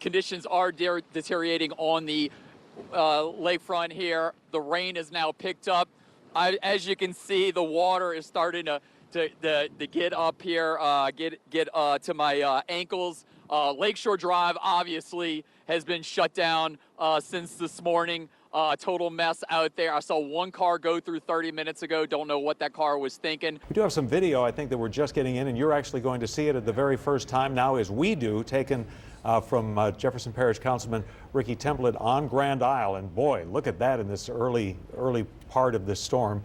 conditions are deteriorating on the lakefront here. The rain is now picked up. As you can see, the water is starting to get up here, get to my ankles. Lakeshore Drive obviously has been shut down since this morning. Total mess out there. I saw one car go through 30 minutes ago. Don't know what that car was thinking. We do have some video, I think, that we're just getting in, and you're actually going to see it at the very first time now as we do, taken from Jefferson Parish Councilman Ricky Templet on Grand Isle. And boy, look at that in this early part of this storm.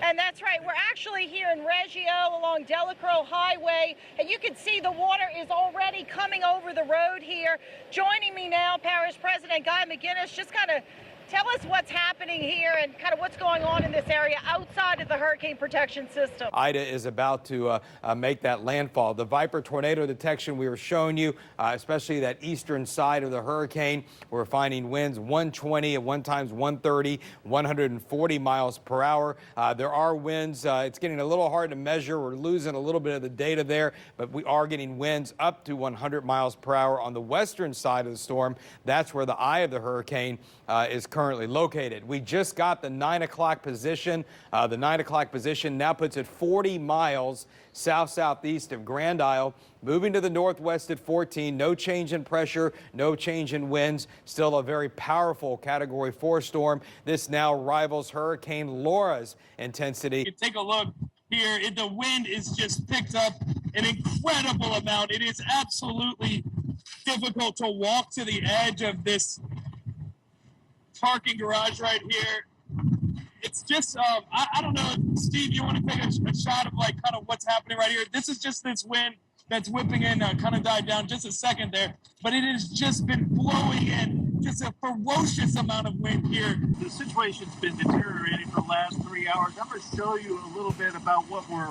And that's right, we're actually here in Reggio along Delacroix Highway, and you can see the water is already coming over the road here. Joining me now, Parish President Guy McGinnis, just kind of tell us what's happening here and kind of what's going on in this area outside of the hurricane protection system. Ida is about to make that landfall. The Viper tornado detection we were showing you, especially that eastern side of the hurricane, we're finding winds 120 at one times 130, 140 miles per hour. There are winds. It's getting a little hard to measure. We're losing a little bit of the data there, but we are getting winds up to 100 miles per hour on the western side of the storm. That's where the eye of the hurricane is currently located. We just got the 9 o'clock position. The 9 o'clock position now puts it 40 miles south-southeast of Grand Isle, moving to the northwest at 14. No change in pressure, no change in winds. Still a very powerful Category 4 storm. This now rivals Hurricane Laura's intensity. You take a look here, the wind is just picked up an incredible amount. It is absolutely difficult to walk to the edge of this parking garage right here. It's just, I don't know, Steve, you want to take a shot of like kind of what's happening right here? This is just this wind that's whipping in, kind of died down just a second there, but it has just been blowing in, just a ferocious amount of wind here. The situation's been deteriorating for the last 3 hours. I'm going to show you a little bit about what we're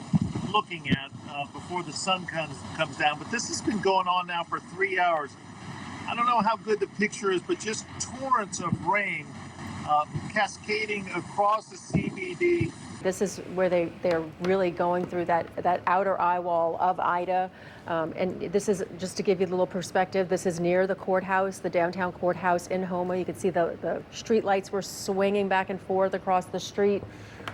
looking at before the sun comes down, but this has been going on now for 3 hours. I don't know how good the picture is, but just torrents of rain cascading across the CBD. This is where they're really going through that outer eye wall of Ida. And this is, just to give you a little perspective, this is near the courthouse, the downtown courthouse in Houma. You can see the street lights were swinging back and forth across the street.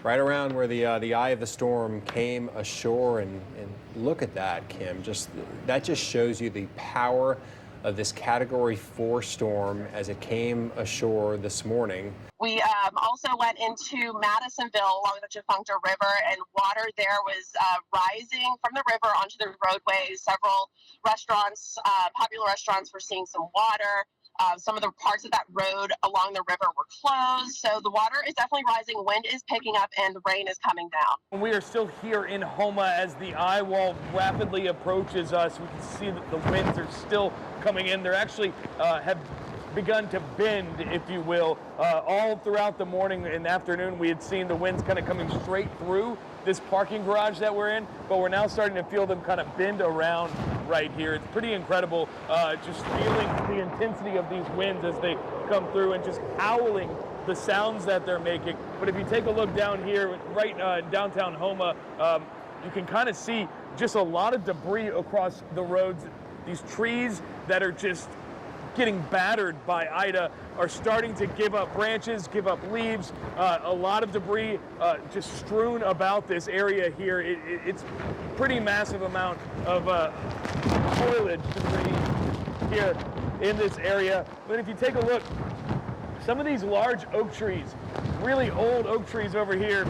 Right around where the eye of the storm came ashore, and look at that, Kim. That just shows you the power of this Category 4 storm as it came ashore this morning. We also went into Madisonville along the Defuncto River, and water there was rising from the river onto the roadways. Several restaurants, popular restaurants, were seeing some water. Some of the parts of that road along the river were closed. So the water is definitely rising, wind is picking up, and the rain is coming down. We are still here in Houma as the eye wall rapidly approaches us. We can see that the winds are still coming in. They're actually have begun to bend, if you will. All throughout the morning and afternoon, we had seen the winds kind of coming straight through this parking garage that we're in, but we're now starting to feel them kind of bend around right here. It's pretty incredible, just feeling the intensity of these winds as they come through and just howling the sounds that they're making. But if you take a look down here, right downtown Houma, you can kind of see just a lot of debris across the roads. These trees that are just getting battered by Ida are starting to give up branches, give up leaves. A lot of debris just strewn about this area here. It's pretty massive amount of foliage debris here in this area. But if you take a look, some of these large oak trees, really old oak trees over here,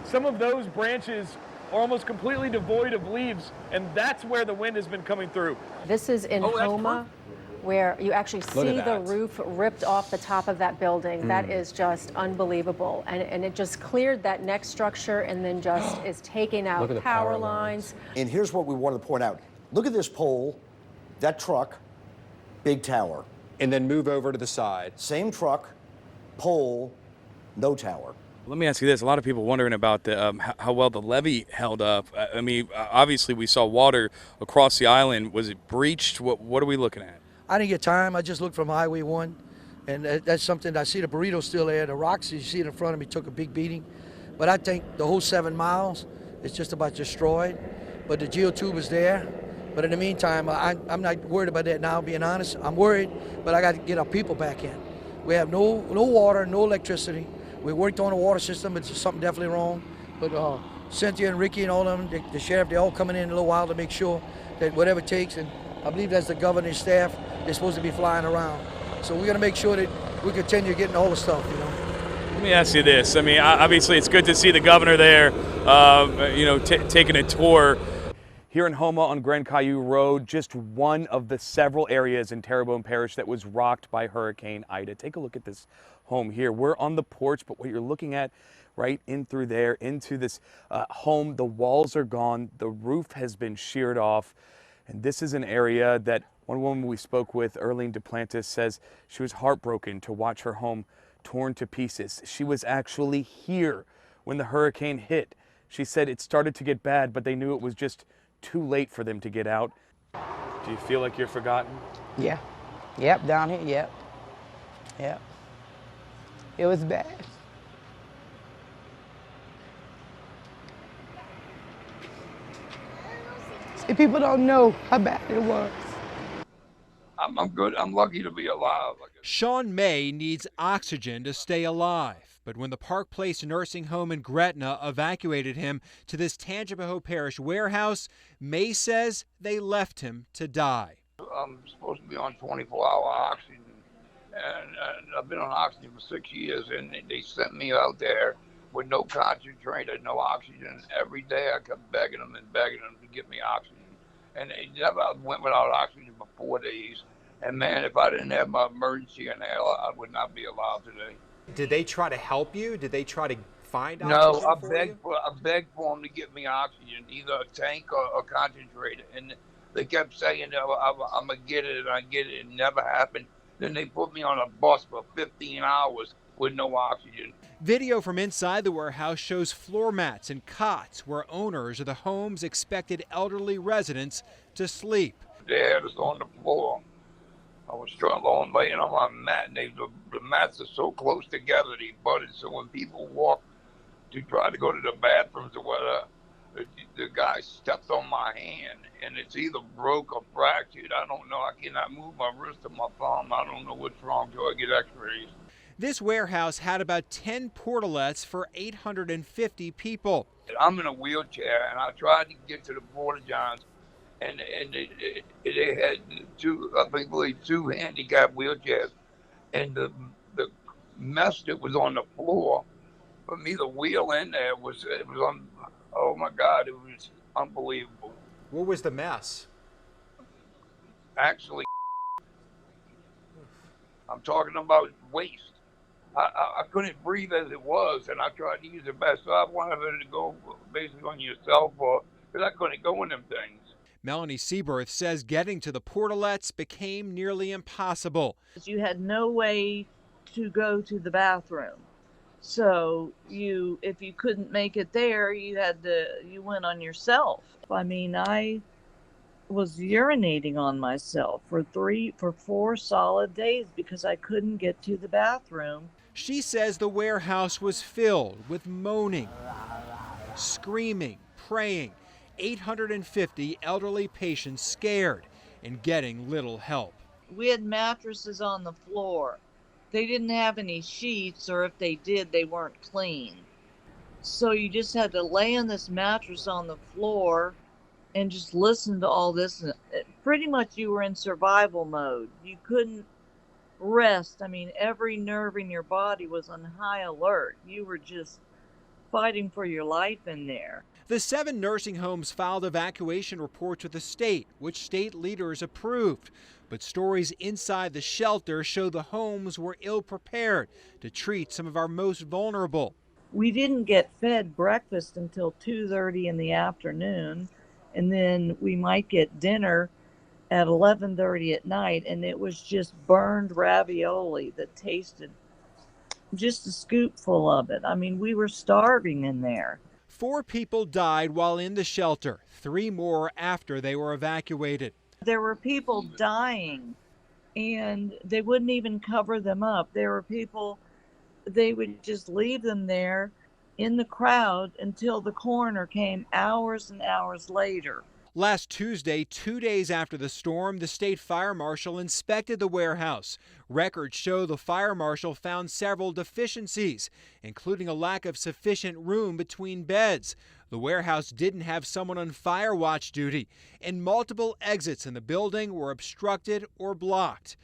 some of those branches are almost completely devoid of leaves, and that's where the wind has been coming through. This is in Houma, where you actually see the roof ripped off the top of that building. That is just unbelievable. And it just cleared that next structure and then just is taking out power lines. And here's what we wanted to point out. Look at this pole, that truck, big tower. And then move over to the side. Same truck, pole, no tower. Let me ask you this. A lot of people wondering about the how well the levee held up. I mean, obviously we saw water across the island. Was it breached? What are we looking at? I didn't get time. I just looked from Highway 1, and that's something. I see the burrito still there. The rocks you see it in front of me took a big beating. But I think the whole 7 miles is just about destroyed. But the geotube is there, But in the meantime, I'm not worried about that now, being honest. I'm worried, but I got to get our people back in. We have no water, no electricity. We worked on the water system, but there's something definitely wrong. But Cynthia and Ricky and all of them, the sheriff, they're all coming in a little while to make sure that whatever it takes, and I believe that's the governor's staff, they're supposed to be flying around. So we're going to make sure that we continue getting all the stuff, you know. Let me ask you this. I mean, obviously it's good to see the governor there, taking a tour. Here in Houma on Grand Caillou Road, just one of the several areas in Terrebonne Parish that was rocked by Hurricane Ida. Take a look at this home here. We're on the porch, but what you're looking at right in through there into this home, the walls are gone, the roof has been sheared off, and this is an area that one woman we spoke with, Erlene Duplantis, says she was heartbroken to watch her home torn to pieces. She was actually here when the hurricane hit. She said it started to get bad, but they knew it was just too late for them to get out. Do you feel like you're forgotten? Yeah. Yep, down here, yep. Yep. It was bad. See, people don't know how bad it was. I'm good. I'm lucky to be alive. Sean May needs oxygen to stay alive, but when the Park Place nursing home in Gretna evacuated him to this Tangipahoa Parish warehouse, May says they left him to die. I'm supposed to be on 24-hour oxygen, and I've been on oxygen for 6 years, and they sent me out there with no concentrator, no oxygen. Every day I kept begging them to get me oxygen. And they never went without oxygen for 4 days. And man, if I didn't have my emergency inhaler, I would not be alive today. Did they try to help you? Did they try to find No, oxygen I begged for them to get me oxygen, either a tank or a concentrator. And they kept saying, I'm going to get it, and I get it. It never happened. Then they put me on a bus for 15 hours with no oxygen. Video from inside the warehouse shows floor mats and cots where owners of the homes expected elderly residents to sleep. They had us on the floor. I was struggling laying on my mat, and the mats are so close together, they butted. So when people walk to try to go to the bathrooms or whatever, the guy stepped on my hand, and it's either broke or fractured. I don't know. I cannot move my wrist or my thumb. I don't know what's wrong till I get x-rays. This warehouse had about 10 portalets for 850 people. I'm in a wheelchair, and I tried to get to the porta-johns, and they had two handicap wheelchairs, and the mess that was on the floor for me to wheel in there oh my God, it was unbelievable. What was the mess? Actually, I'm talking about waste. I couldn't breathe as it was, and I tried to use the best. So I wanted her to go basically on yourself, because I couldn't go in them things. Melanie Seaberth says getting to the portalets became nearly impossible. You had no way to go to the bathroom. So if you couldn't make it there, you went on yourself. I mean, I was urinating on myself for 4 solid days because I couldn't get to the bathroom. She says the warehouse was filled with moaning, screaming, praying, 850 elderly patients scared and getting little help. We had mattresses on the floor. They didn't have any sheets, or if they did, they weren't clean. So you just had to lay on this mattress on the floor and just listen to all this. Pretty much you were in survival mode. You couldn't rest. I mean, every nerve in your body was on high alert. You were just fighting for your life in there. The 7 nursing homes filed evacuation reports with the state, which state leaders approved. But stories inside the shelter show the homes were ill-prepared to treat some of our most vulnerable. We didn't get fed breakfast until 2:30 in the afternoon, and then we might get dinner at 11:30 at night, and it was just burned ravioli that tasted just a scoopful of it. I mean, we were starving in there. 4 people died while in the shelter, 3 more after they were evacuated. There were people dying, and they wouldn't even cover them up. There were people, they would just leave them there in the crowd until the coroner came hours and hours later. Last Tuesday, 2 days after the storm, the state fire marshal inspected the warehouse. Records show the fire marshal found several deficiencies, including a lack of sufficient room between beds. The warehouse didn't have someone on fire watch duty, and multiple exits in the building were obstructed or blocked.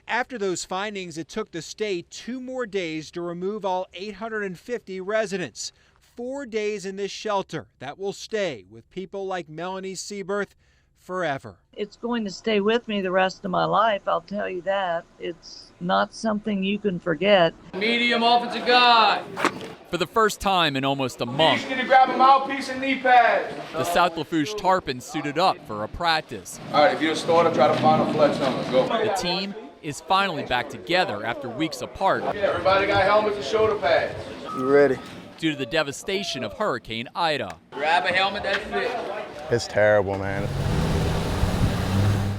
After those findings, it took the state 2 more days to remove all 850 residents. 4 days in this shelter that will stay with people like Melanie Seaberth forever. It's going to stay with me the rest of my life, I'll tell you that. It's not something you can forget. Medium offensive guy. For the first time in almost a month, He's going to grab a mouthpiece and knee pad. the South Lafourche Tarpons suited up for a practice. All right, if you're a starter, try to find a flex number. Go. The team is finally back together after weeks apart. Everybody got helmets and shoulder pads. You ready? Due to the devastation of Hurricane Ida. Grab a helmet that fits. It's terrible, man.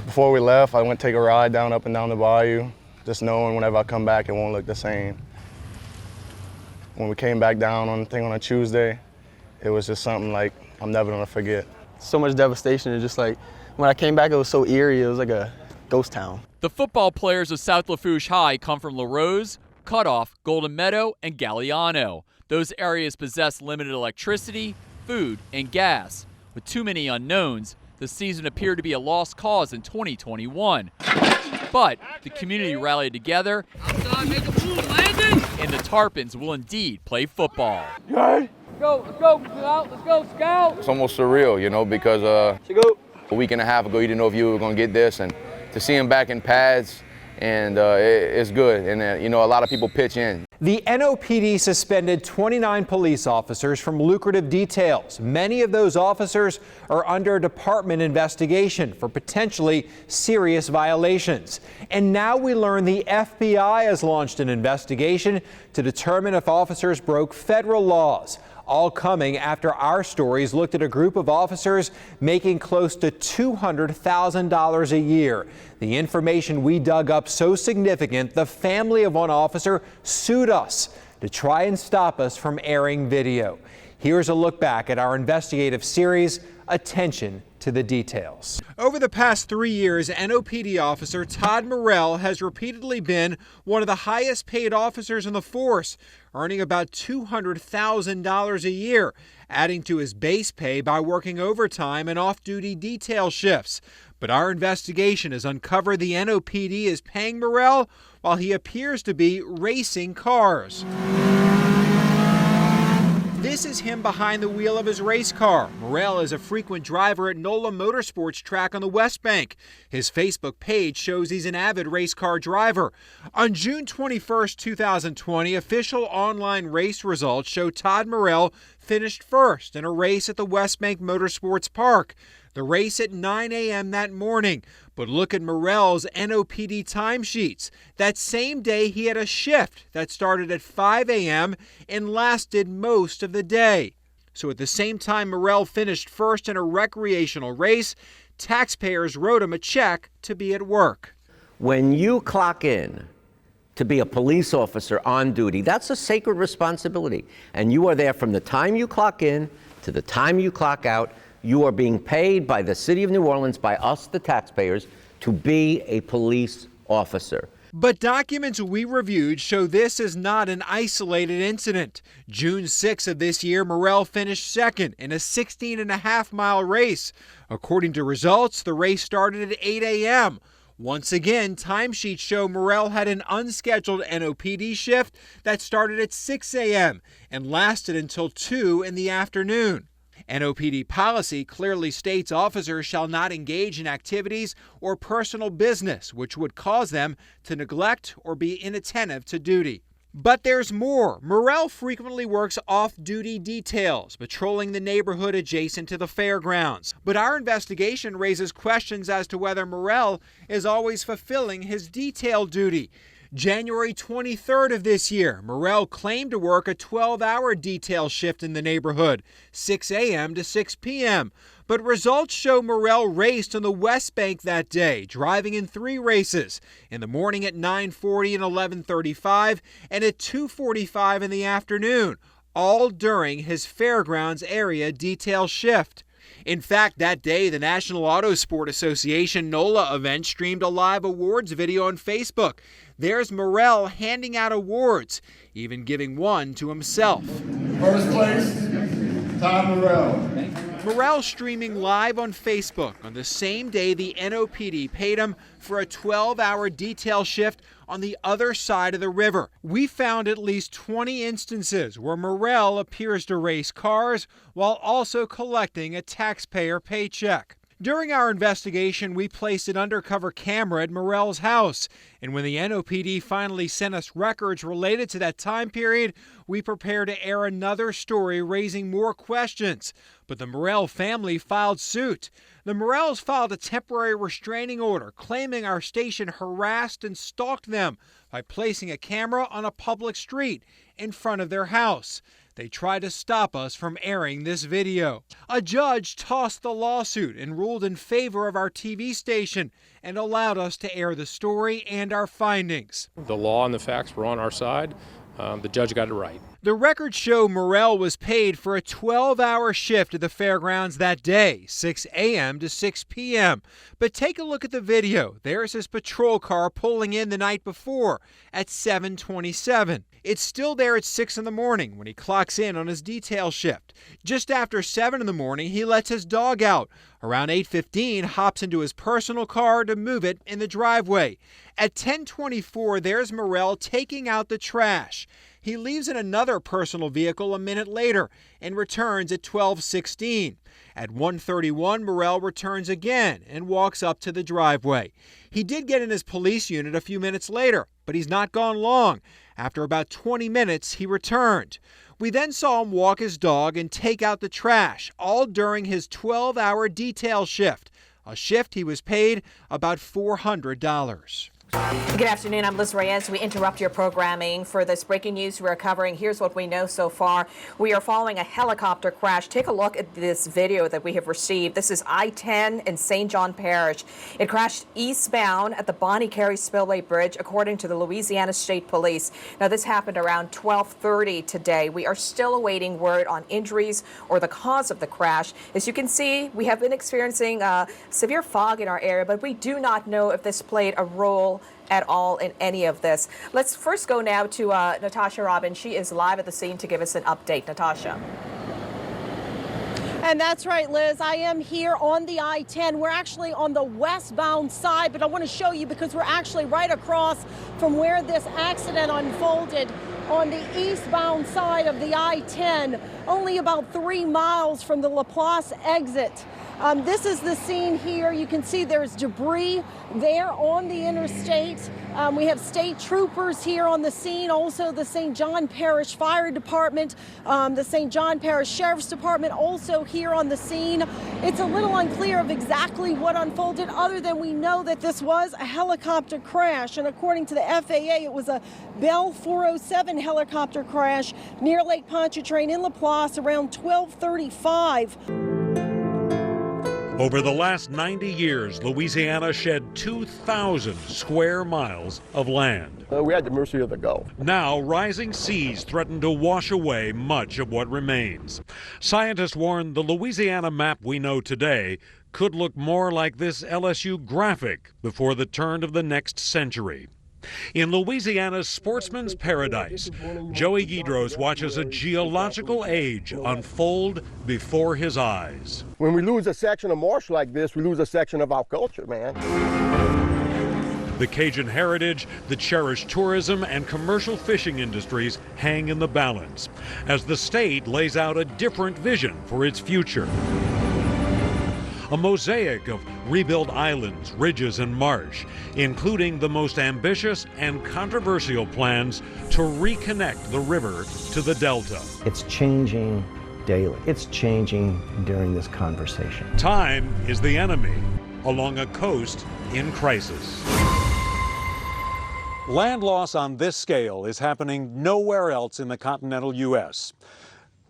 Before we left, I went to take a ride up and down the bayou, just knowing whenever I come back, it won't look the same. When we came back down on a Tuesday, it was just something like I'm never gonna forget. So much devastation, and just like when I came back, it was so eerie. It was like a ghost town. The football players of South Lafourche High come from La Rose, Cutoff, Golden Meadow, and Galliano. Those areas possess limited electricity, food, and gas. With too many unknowns, the season appeared to be a lost cause in 2021. But the community rallied together, and the Tarpons will indeed play football. Let's go, Scout. Let's go, Scout. It's almost surreal, because a week and a half ago you didn't know if you were going to get this, and to see him back in pads, and it's good, and a lot of people pitch in. The NOPD suspended 29 police officers from lucrative details. Many of those officers are under department investigation for potentially serious violations. And now we learn the FBI has launched an investigation to determine if officers broke federal laws. All coming after our stories looked at a group of officers making close to $200,000 a year. The information we dug up so significant, the family of one officer sued us to try and stop us from airing video. Here's a look back at our investigative series, Attention to the Details. Over the past 3 years, NOPD officer Todd Morrell has repeatedly been one of the highest paid officers in the force, earning about $200,000 a year, adding to his base pay by working overtime and off-duty detail shifts. But our investigation has uncovered the NOPD is paying Morrell while he appears to be racing cars. This is him behind the wheel of his race car. Morrell is a frequent driver at NOLA Motorsports track on the West Bank. His Facebook page shows he's an avid race car driver. On June 21, 2020, official online race results show Todd Morrell finished first in a race at the West Bank Motorsports Park. The race at 9 a.m. that morning. But look at Morrell's NOPD timesheets. That same day, he had a shift that started at 5 a.m. and lasted most of the day. So at the same time Morrell finished first in a recreational race, taxpayers wrote him a check to be at work. When you clock in to be a police officer on duty, that's a sacred responsibility. And you are there from the time you clock in to the time you clock out. You are being paid by the city of New Orleans, by us, the taxpayers, to be a police officer. But documents we reviewed show this is not an isolated incident. June 6 of this year, Morrell finished second in a 16.5-mile race. According to results, the race started at 8 a.m. Once again, timesheets show Morrell had an unscheduled NOPD shift that started at 6 a.m. and lasted until 2 in the afternoon. NOPD policy clearly states officers shall not engage in activities or personal business which would cause them to neglect or be inattentive to duty. But there's more. Morrell frequently works off-duty details, patrolling the neighborhood adjacent to the fairgrounds. But our investigation raises questions as to whether Morrell is always fulfilling his detail duty. January 23rd of this year, Morrell claimed to work a 12-hour detail shift in the neighborhood, 6 a.m. to 6 p.m. But results show Morrell raced on the West Bank that day, driving in 3 races, in the morning at 9:40 and 11:35, and at 2:45 in the afternoon, all during his fairgrounds area detail shift. In fact, that day, the National Auto Sport Association NOLA event streamed a live awards video on Facebook. There's Morrell handing out awards, even giving one to himself. First place, Tom Morrell. Morrell streaming live on Facebook on the same day the NOPD paid him for a 12-hour detail shift on the other side of the river. We found at least 20 instances where Morrell appears to race cars while also collecting a taxpayer paycheck. During our investigation, we placed an undercover camera at Morrell's house, and when the NOPD finally sent us records related to that time period, we prepared to air another story raising more questions. But the Morrell family filed suit. The Morrells filed a temporary restraining order claiming our station harassed and stalked them by placing a camera on a public street in front of their house. They tried to stop us from airing this video. A judge tossed the lawsuit and ruled in favor of our TV station and allowed us to air the story and our findings. The law and the facts were on our side. The judge got it right. The records show Morrell was paid for a 12-hour shift at the fairgrounds that day, 6 a.m. to 6 p.m. But take a look at the video. There's his patrol car pulling in the night before at 7:27. It's still there at 6 in the morning when he clocks in on his detail shift. Just after 7 in the morning, he lets his dog out. Around 8:15, hops into his personal car to move it in the driveway. At 10:24, there's Morrell taking out the trash. He leaves in another personal vehicle a minute later and returns at 12:16. At 1:31, Morrell returns again and walks up to the driveway. He did get in his police unit a few minutes later, but he's not gone long. After about 20 minutes, he returned. We then saw him walk his dog and take out the trash, all during his 12-hour detail shift, a shift he was paid about $400. Good afternoon. I'm Liz Reyes. We interrupt your programming for this breaking news we're covering. Here's what we know so far. We are following a helicopter crash. Take a look at this video that we have received. This is I-10 in St. John Parish. It crashed eastbound at the Bonnie Carey Spillway Bridge, according to the Louisiana State Police. Now, this happened around 12:30 today. We are still awaiting word on injuries or the cause of the crash. As you can see, we have been experiencing severe fog in our area, but we do not know if this played a role at all in any of this. Let's first go now to Natasha Robbins. She is live at the scene to give us an update. Natasha. And that's right, Liz. I am here on the I-10. We're actually on the westbound side, but I want to show you because we're actually right across from where this accident unfolded on the eastbound side of the I-10, only about 3 miles from the Laplace exit. This is the scene here. You can see there's debris there on the interstate. We have state troopers here on the scene, also the St. John Parish Fire Department, the St. John Parish Sheriff's Department also here on the scene. It's a little unclear of exactly what unfolded, other than we know that this was a helicopter crash. And according to the FAA, it was a Bell 407 helicopter crash near Lake Pontchartrain in Laplace around 12:35. Over the last 90 years, Louisiana shed 2,000 square miles of land. We're at the mercy of the Gulf. Now, rising seas threaten to wash away much of what remains. Scientists warn the Louisiana map we know today could look more like this LSU graphic before the turn of the next century. In Louisiana's sportsman's paradise, Joey Guidros watches a geological age unfold before his eyes. When we lose a section of marsh like this, we lose a section of our culture, man. The Cajun heritage, the cherished tourism, and commercial fishing industries hang in the balance as the state lays out a different vision for its future. A mosaic of rebuilt islands, ridges, and marsh, including the most ambitious and controversial plans to reconnect the river to the delta. It's changing daily. It's changing during this conversation. Time is the enemy along a coast in crisis. Land loss on this scale is happening nowhere else in the continental U.S.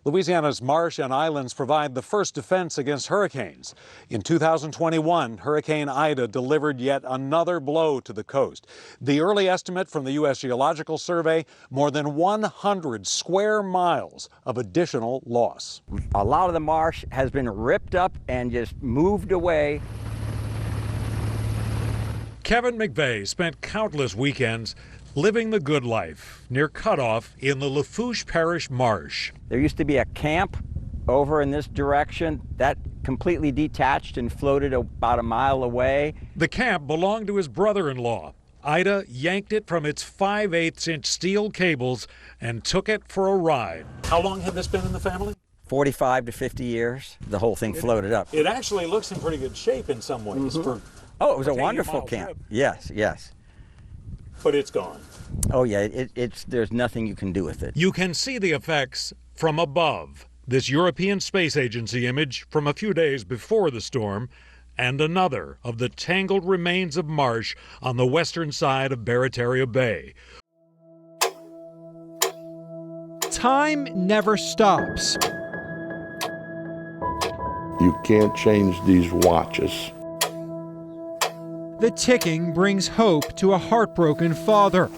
Louisiana's marsh and islands provide the first defense against hurricanes. In 2021, Hurricane Ida delivered yet another blow to the coast. The early estimate from the U.S. Geological Survey, more than 100 square miles of additional loss. A lot of the marsh has been ripped up and just moved away. Kevin McVeigh spent countless weekends living the good life near Cutoff in the Lafourche Parish marsh. There used to be a camp over in this direction that completely detached and floated about a mile away. The camp belonged to his brother-in-law. Ida yanked it from its 5/8-inch steel cables and took it for a ride. How long had this been in the family? 45 to 50 years. The whole thing floated up. It actually looks in pretty good shape in some ways. Mm-hmm. Oh, it was a wonderful camp. Trip. Yes, yes. But it's gone. Oh yeah, there's nothing you can do with it. You can see the effects from above. This European Space Agency image from a few days before the storm, and another of the tangled remains of marsh on the western side of Barataria Bay. Time never stops. You can't change these watches. The ticking brings hope to a heartbroken father.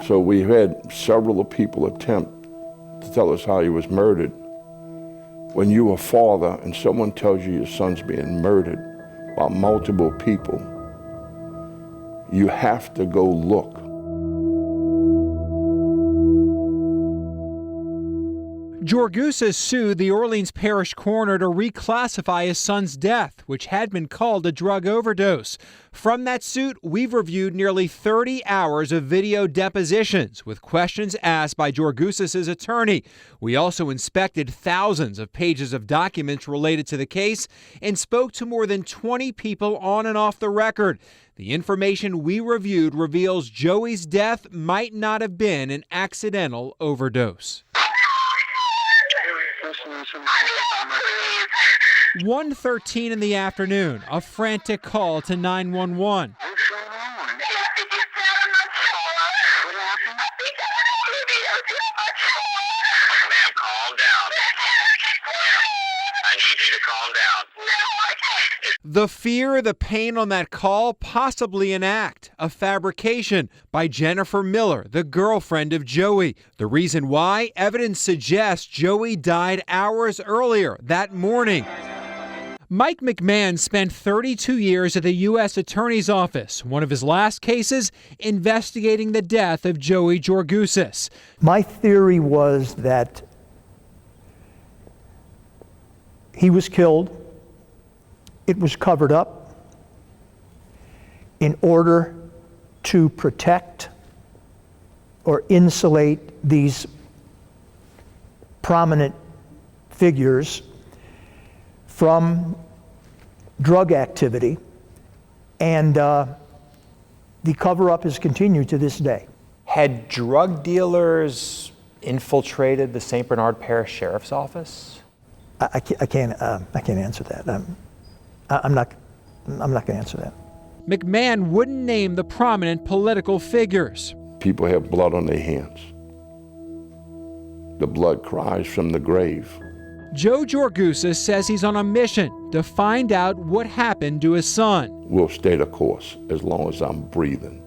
So we've had several people attempt to tell us how he was murdered. When you're a father and someone tells you your son's being murdered by multiple people, you have to go look. Georgousis sued the Orleans Parish coroner to reclassify his son's death, which had been called a drug overdose. From that suit, we've reviewed nearly 30 hours of video depositions with questions asked by Georgousis' attorney. We also inspected thousands of pages of documents related to the case and spoke to more than 20 people on and off the record. The information we reviewed reveals Joey's death might not have been an accidental overdose. 1:13 in the afternoon, a frantic call to 911. The fear, the pain on that call, possibly an act, a fabrication by Jennifer Miller, the girlfriend of Joey. The reason why? Evidence suggests Joey died hours earlier that morning. Mike McMahon spent 32 years at the U.S. Attorney's Office, one of his last cases investigating the death of Joey Georgousis. My theory was that he was killed. It was covered up in order to protect or insulate these prominent figures from drug activity, and the cover-up has continued to this day. Had drug dealers infiltrated the St. Bernard Parish Sheriff's Office? I can't answer that. I'm not going to answer that. McMahon wouldn't name the prominent political figures. People have blood on their hands. The blood cries from the grave. Joe Georgousis says he's on a mission to find out what happened to his son. We'll stay the course as long as I'm breathing.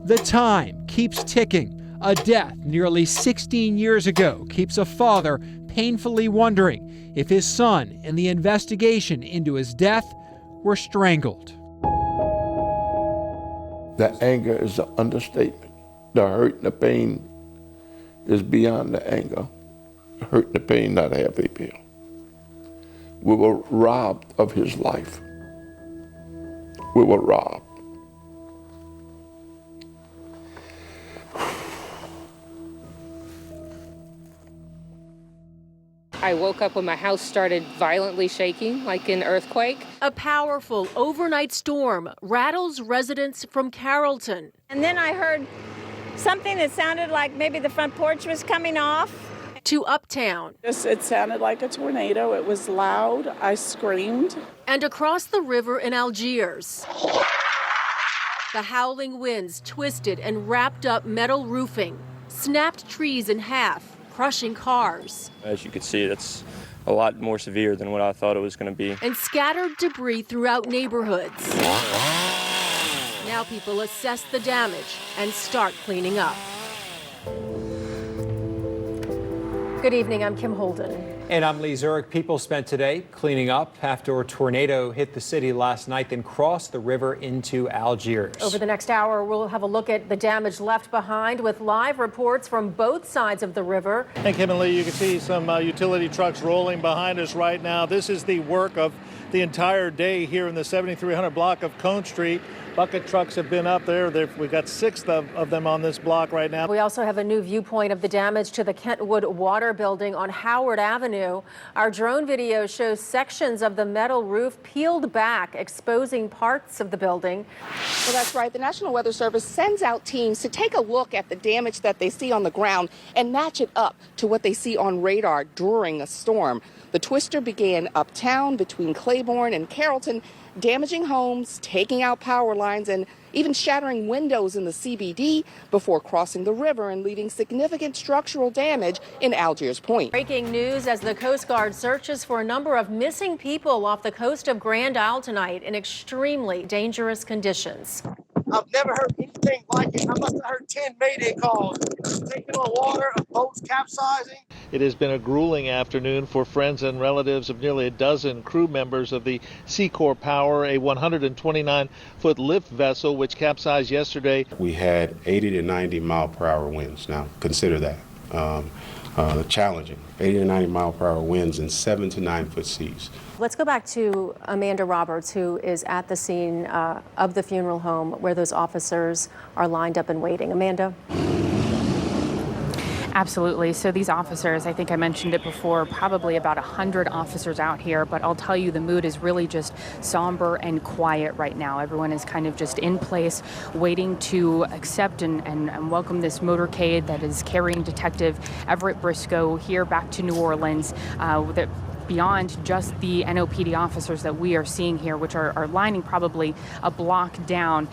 The time keeps ticking. A death nearly 16 years ago keeps a father painfully wondering if his son and the investigation into his death were strangled. The anger is an understatement. The hurt and the pain is beyond the anger. The hurt and the pain not a happy pill. We were robbed of his life. We were robbed. I woke up when my house started violently shaking, like an earthquake. A powerful overnight storm rattles residents from Carrollton. And then I heard something that sounded like maybe the front porch was coming off. To Uptown. It sounded like a tornado. It was loud. I screamed. And across the river in Algiers. The howling winds twisted and wrapped up metal roofing, snapped trees in half, crushing cars. As you can see, it's a lot more severe than what I thought it was going to be. And scattered debris throughout neighborhoods. Now people assess the damage and start cleaning up. Good evening, I'm Kim Holden. And I'm Lee Zurich. People spent today cleaning up after a tornado hit the city last night, then crossed the river into Algiers. Over the next hour, we'll have a look at the damage left behind with live reports from both sides of the river. And Kim and Lee, you can see some utility trucks rolling behind us right now. This is the work of the entire day here in the 7300 block of Cone Street. Bucket trucks have been up there. We've got 6 of them on this block right now. We also have a new viewpoint of the damage to the Kentwood Water Building on Howard Avenue. Our drone video shows sections of the metal roof peeled back, exposing parts of the building. Well, that's right. The National Weather Service sends out teams to take a look at the damage that they see on the ground and match it up to what they see on radar during a storm. The twister began uptown between Claiborne and Carrollton, damaging homes, taking out power lines, and even shattering windows in the CBD before crossing the river and leaving significant structural damage in Algiers Point. Breaking news as the Coast Guard searches for a number of missing people off the coast of Grand Isle tonight in extremely dangerous conditions. I've never heard anything like it. I must have heard 10 mayday calls. Taking on water, boats capsizing. It has been a grueling afternoon for friends and relatives of nearly a dozen crew members of the Seacor Power, a 129-foot lift vessel which capsized yesterday. We had 80 to 90 mile per hour winds. Now, consider that. Challenging. 80 to 90 mile per hour winds and 7 to 9 foot seas. Let's go back to Amanda Roberts, who is at the scene of the funeral home where those officers are lined up and waiting. Amanda? Absolutely. So these officers, I think I mentioned it before, probably about 100 officers out here, but I'll tell you the mood is really just somber and quiet right now. Everyone is kind of just in place waiting to accept and welcome this motorcade that is carrying Detective Everett Briscoe here back to New Orleans. Beyond just the NOPD officers that we are seeing here, which are lining probably a block down,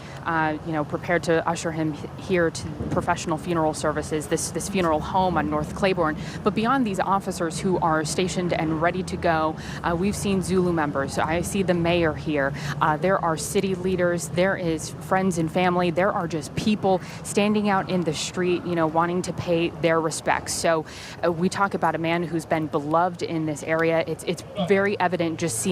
prepared to usher him here to professional funeral services, this funeral home on North Claiborne. But beyond these officers who are stationed and ready to go, we've seen Zulu members. I see the mayor here. There are city leaders. There is friends and family. There are just people standing out in the street, wanting to pay their respects. So we talk about a man who's been beloved in this area. It's very evident just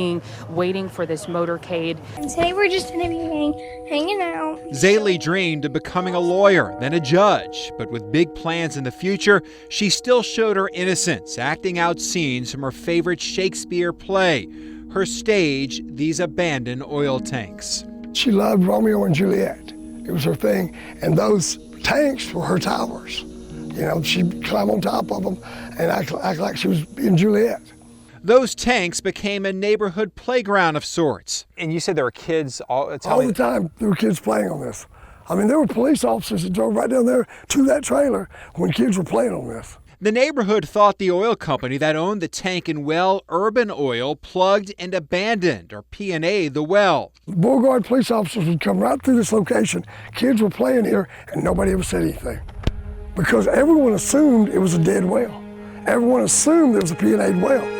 waiting for this motorcade. And today we're just going to be hanging out. Zaylee dreamed of becoming a lawyer, then a judge. But with big plans in the future, she still showed her innocence, acting out scenes from her favorite Shakespeare play. Her stage, These Abandoned Oil Tanks. She loved Romeo and Juliet. It was her thing. And those tanks were her towers. She'd climb on top of them and act like she was being Juliet. Those tanks became a neighborhood playground of sorts. And you said there were kids all the time. There were kids playing on this. I mean, there were police officers that drove right down there to that trailer when kids were playing on this. The neighborhood thought the oil company that owned the tank and well, Urban Oil, plugged and abandoned, or P&A'd the well. Beauregard police officers would come right through this location. Kids were playing here, and nobody ever said anything. Because everyone assumed it was a dead well. Everyone assumed there was a P&A'd well.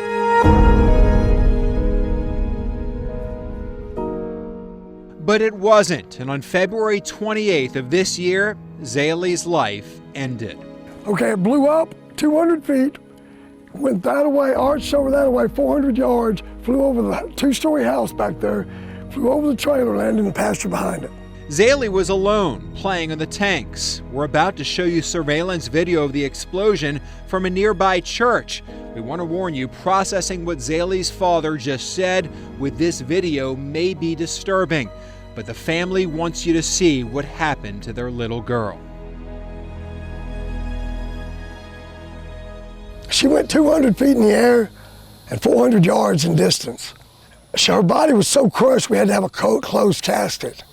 But it wasn't, and on February 28th of this year, Zaylee's life ended. Okay, it blew up 200 feet, went that away, arched over that away 400 yards, flew over the two-story house back there, flew over the trailer, landed in the pasture behind it. Zaylee was alone, playing on the tanks. We're about to show you surveillance video of the explosion from a nearby church. We want to warn you, processing what Zaylee's father just said with this video may be disturbing, but the family wants you to see what happened to their little girl. She went 200 feet in the air and 400 yards in distance. Her body was so crushed we had to have a closed casket.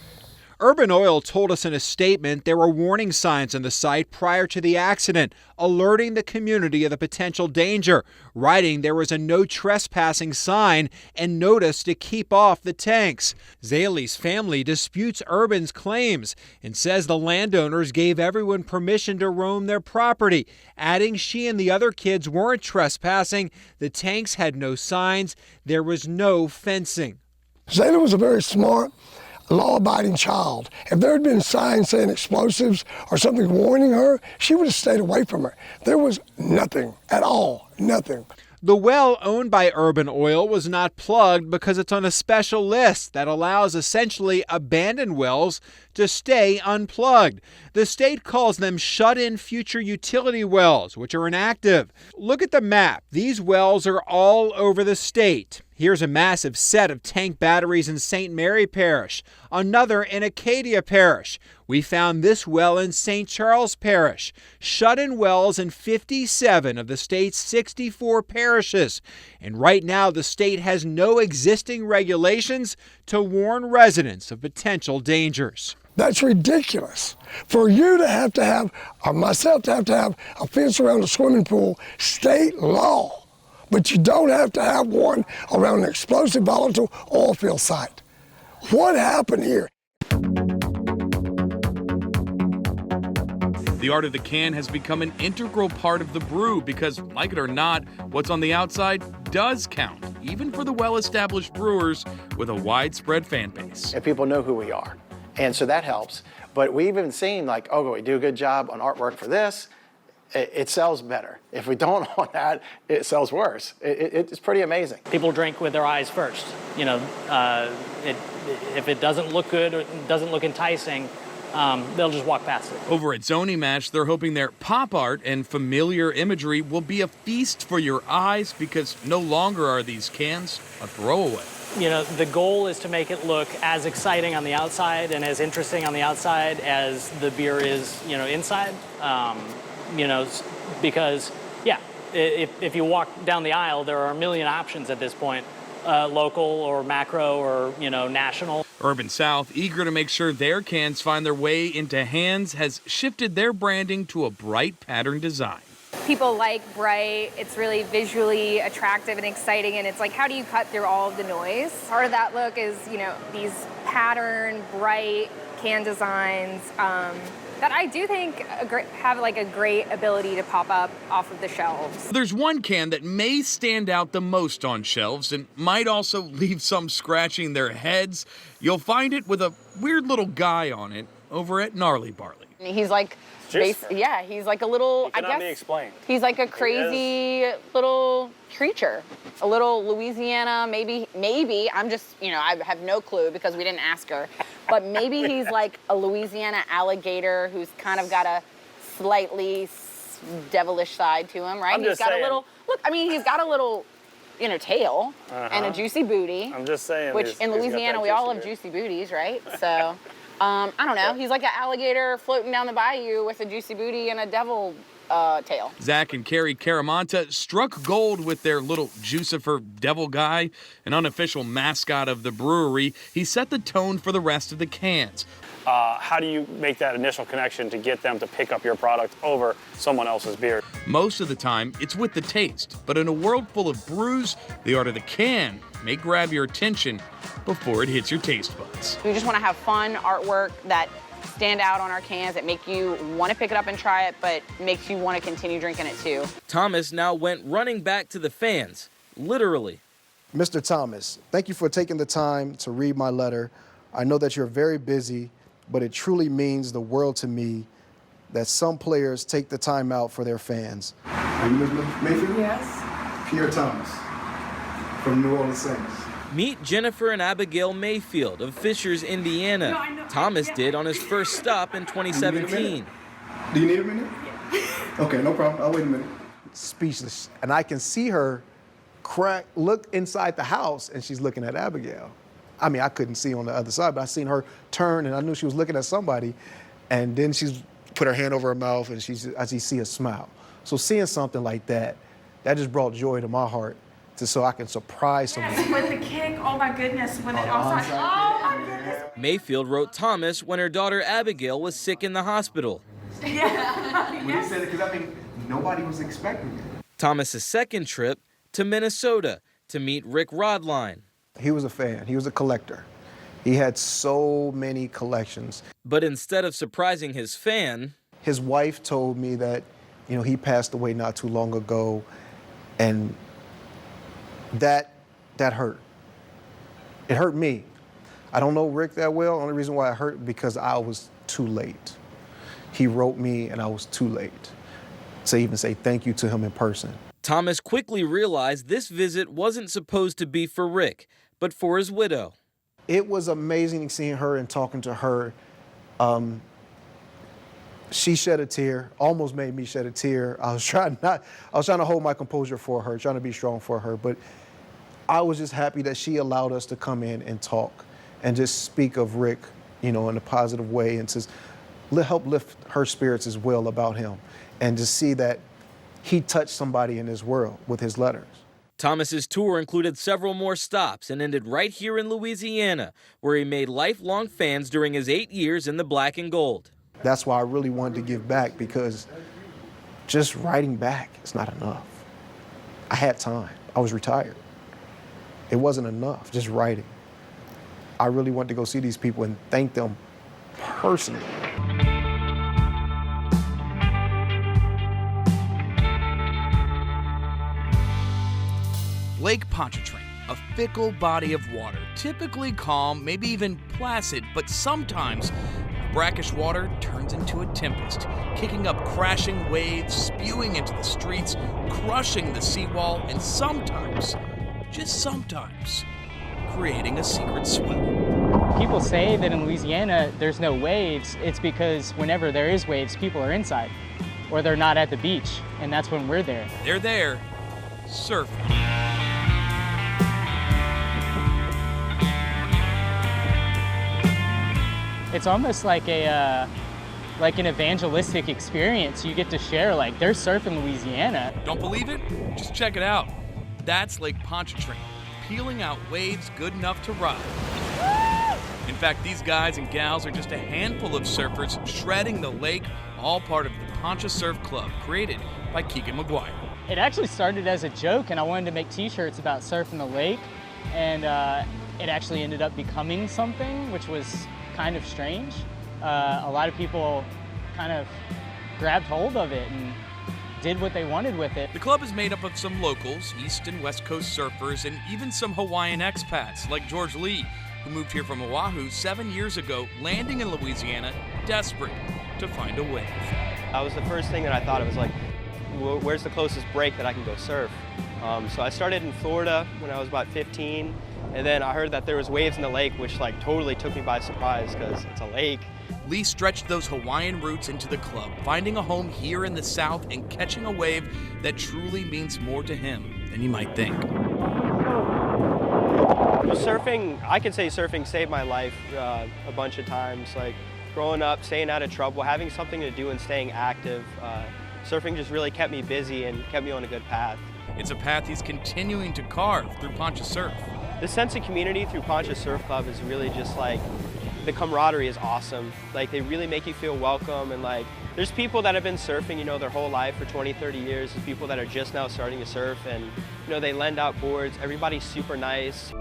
Urban Oil told us in a statement there were warning signs on the site prior to the accident, alerting the community of the potential danger, writing there was a no trespassing sign and notice to keep off the tanks. Zaley's family disputes Urban's claims and says the landowners gave everyone permission to roam their property, adding she and the other kids weren't trespassing, the tanks had no signs, there was no fencing. Zaley was a very smart, law-abiding child. If there had been signs saying explosives or something warning her, she would have stayed away from her. There was nothing at all, nothing. The well owned by Urban Oil was not plugged because it's on a special list that allows essentially abandoned wells to stay unplugged. The state calls them shut-in future utility wells, which are inactive. Look at the map. These wells are all over the state. Here's a massive set of tank batteries in St. Mary Parish, another in Acadia Parish. We found this well in St. Charles Parish. Shut-in wells in 57 of the state's 64 parishes. And right now, the state has no existing regulations to warn residents of potential dangers. That's ridiculous. For you to have, or myself to have a fence around a swimming pool, state law. But you don't have to have one around an explosive volatile oil field site. What happened here? The art of the can has become an integral part of the brew because, like it or not, what's on the outside does count, even for the well-established brewers with a widespread fan base. And people know who we are, and so that helps. But we've even seen, like, oh, we do a good job on artwork for this, it sells better. If we don't on that, it sells worse. It's pretty amazing. People drink with their eyes first. You know, if it doesn't look good or doesn't look enticing, they'll just walk past it. Over at Zony Match, they're hoping their pop art and familiar imagery will be a feast for your eyes because no longer are these cans a throwaway. You know, the goal is to make it look as exciting on the outside and as interesting on the outside as the beer is, you know, inside. You know, because, yeah, if you walk down the aisle, there are a million options at this point, local or macro or, you know, national. Urban South, eager to make sure their cans find their way into hands, has shifted their branding to a bright pattern design. People like bright, it's really visually attractive and exciting, and it's like, how do you cut through all of the noise? Part of that look is, you know, these pattern, bright can designs, that I do think have like a great ability to pop up off of the shelves. There's one can that may stand out the most on shelves and might also leave some scratching their heads. You'll find it with a weird little guy on it over at Gnarly Barley. He's like, yeah, he's like a little, I guess, be explained. He's like a crazy little creature. A little Louisiana, maybe, I'm just, you know, I have no clue because we didn't ask her. But maybe he's like a Louisiana alligator who's kind of got a slightly devilish side to him, right? He's got a little, look, I mean, he's got a little, you know, tail and a juicy booty. I'm just saying. Which in Louisiana, we all have juicy booties, right? So, I don't know. He's like an alligator floating down the bayou with a juicy booty and a devil tail. Zach and Carrie Caramonta struck gold with their little Jucifer devil guy, an unofficial mascot of the brewery. He set the tone for the rest of the cans. How do you make that initial connection to get them to pick up your product over someone else's beer? Most of the time, it's with the taste. But in a world full of brews, the art of the can may grab your attention before it hits your taste buds. We just want to have fun artwork that stand out on our cans that make you want to pick it up and try it, but makes you want to continue drinking it too. Thomas now went running back to the fans, literally. Mr. Thomas, thank you for taking the time to read my letter. I know that you're very busy, but it truly means the world to me that some players take the time out for their fans. Are you Ms. Mayfield? Yes. Pierre Thomas from New Orleans Saints. Meet Jennifer and Abigail Mayfield of Fishers, Indiana. Thomas did on his first stop in 2017. Do you need a minute? Okay, no problem. I'll wait a minute. Speechless. And I can see her look inside the house, and she's looking at Abigail. I mean, I couldn't see on the other side, but I seen her turn, and I knew she was looking at somebody. And then she's put her hand over her mouth, and I see a smile. So seeing something like that, that just brought joy to my heart so I can surprise someone. Yes, with the kick, oh my goodness, when it also, oh my goodness. Mayfield wrote Thomas when her daughter Abigail was sick in the hospital. Yeah. When you said it, because I mean, nobody was expecting it. Thomas's second trip to Minnesota to meet Rick Rodline. He was a fan. He was a collector. He had so many collections. But instead of surprising his fan, his wife told me that, you know, he passed away not too long ago, and that hurt. It hurt me. I don't know Rick that well. Only reason why it hurt because I was too late. He wrote me and I was too late to even say thank you to him in person. Thomas quickly realized this visit wasn't supposed to be for Rick, but for his widow. It was amazing seeing her and talking to her. She shed a tear, almost made me shed a tear. I was trying to hold my composure for her, trying to be strong for her, but I was just happy that she allowed us to come in and talk and just speak of Rick, you know, in a positive way, and to help lift her spirits as well about him, and to see that he touched somebody in his world with his letters. Thomas's tour included several more stops and ended right here in Louisiana, where he made lifelong fans during his 8 years in the black and gold. That's why I really wanted to give back, because just writing back is not enough. I had time. I was retired. It wasn't enough, just writing. I really wanted to go see these people and thank them personally. Lake Pontchartrain, a fickle body of water, typically calm, maybe even placid, but sometimes the brackish water turns into a tempest, kicking up crashing waves, spewing into the streets, crushing the seawall, and sometimes, just sometimes, creating a secret swell. People say that in Louisiana there's no waves. It's because whenever there is waves, people are inside or they're not at the beach, and that's when we're there. They're there, surfing. It's almost like an evangelistic experience. You get to share, like, there's surf in Louisiana. Don't believe it? Just check it out. That's Lake Pontchartrain, peeling out waves good enough to ride. In fact, these guys and gals are just a handful of surfers shredding the lake, all part of the Poncha Surf Club, created by Keegan McGuire. It actually started as a joke, and I wanted to make t-shirts about surfing the lake, and it actually ended up becoming something, which was kind of strange. A lot of people kind of grabbed hold of it and did what they wanted with it. The club is made up of some locals, East and West Coast surfers, and even some Hawaiian expats like George Lee, who moved here from Oahu 7 years ago, landing in Louisiana, desperate to find a wave. That was the first thing that I thought. It was like, where's the closest break that I can go surf? So I started in Florida when I was about 15, and then I heard that there was waves in the lake, which like totally took me by surprise because it's a lake. Lee stretched those Hawaiian roots into the club, finding a home here in the South and catching a wave that truly means more to him than you might think. Surfing, I can say surfing saved my life a bunch of times. Like growing up, staying out of trouble, having something to do and staying active. Surfing just really kept me busy and kept me on a good path. It's a path he's continuing to carve through Poncha Surf. The sense of community through Poncha Surf Club is really just like, the camaraderie is awesome. Like they really make you feel welcome, and like there's people that have been surfing, you know, their whole life for 20, 30 years. There's people that are just now starting to surf, and you know, they lend out boards. Everybody's super nice.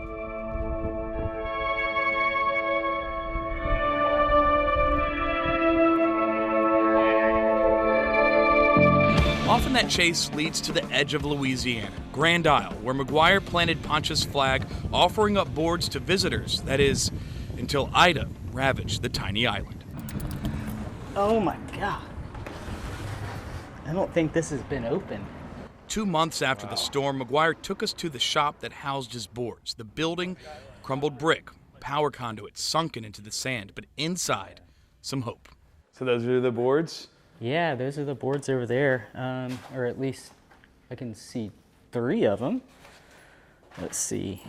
Often that chase leads to the edge of Louisiana, Grand Isle, where McGuire planted Poncha's flag, offering up boards to visitors, that is, until Ida ravaged the tiny island. Oh my God. I don't think this has been open. 2 months after the storm, McGuire took us to the shop that housed his boards. The building, crumbled brick, power conduit sunken into the sand, but inside, some hope. So those are the boards? Yeah, those are the boards over there, or at least I can see 3 of them. Let's see.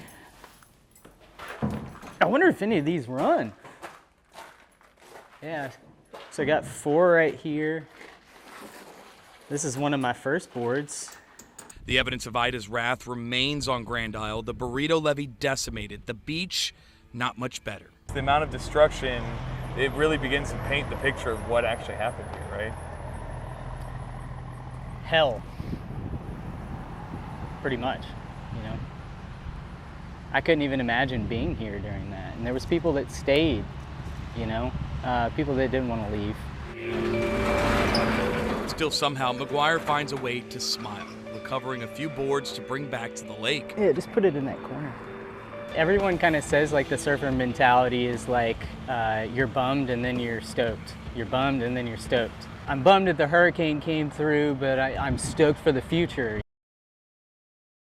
I wonder if any of these run. Yeah, so I got 4 right here. This is one of my first boards. The evidence of Ida's wrath remains on Grand Isle. The burrito levee decimated. The beach, not much better. The amount of destruction, it really begins to paint the picture of what actually happened here, right? Hell. Pretty much, you know. I couldn't even imagine being here during that. And there was people that stayed, you know, people that didn't want to leave. Still, somehow, McGuire finds a way to smile, recovering a few boards to bring back to the lake. Yeah, just put it in that corner. Everyone kind of says like the surfer mentality is like you're bummed and then you're stoked. You're bummed and then you're stoked. I'm bummed that the hurricane came through, but I'm stoked for the future.